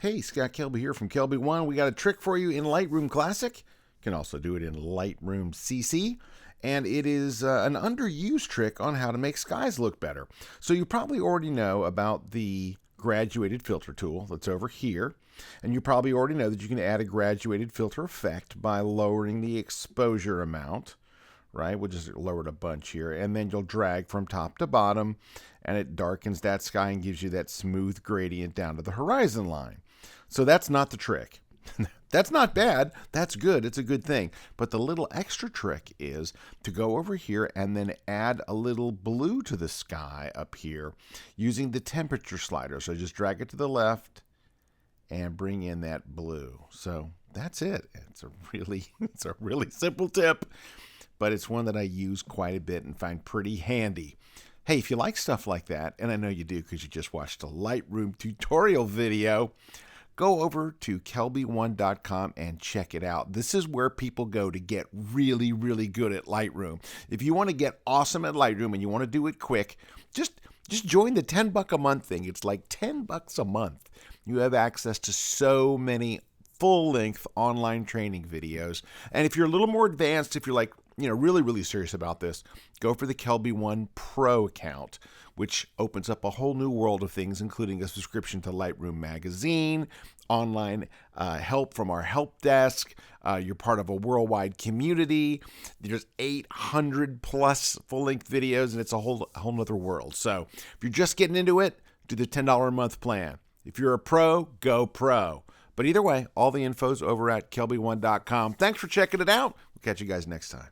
Hey, Scott Kelby here from Kelby One. We got a trick for you in Lightroom Classic. You can also do it in Lightroom CC. And it is an underused trick on how to make skies look better. So you probably already know about the graduated filter tool that's over here. And you probably already know that you can add a graduated filter effect by lowering the exposure amount. Right? We'll just lower it a bunch here, and then you'll drag from top to bottom, and it darkens that sky and gives you that smooth gradient down to the horizon line. So that's not the trick. That's not bad. That's good. It's a good thing. But the little extra trick is to go over here and then add a little blue to the sky up here using the temperature slider. So just drag it to the left and bring in that blue. So that's it. It's a really simple tip, but it's one that I use quite a bit and find pretty handy. Hey, if you like stuff like that, and I know you do because you just watched a Lightroom tutorial video, go over to kelby1.com and check it out. This is where people go to get really, really good at Lightroom. If you want to get awesome at Lightroom and you want to do it quick, just join the $10 a month thing. It's like $10 a month. You have access to so many full-length online training videos. And if you're a little more advanced, if you're like, really, really serious about this, go for the Kelby One Pro account, which opens up a whole new world of things, including a subscription to Lightroom Magazine, online help from our help desk. You're part of a worldwide community. There's 800 plus full-length videos, and it's a whole nother world. So if you're just getting into it, do the $10 a month plan. If you're a pro, go pro. But either way, all the info's over at kelby1.com. Thanks for checking it out. We'll catch you guys next time.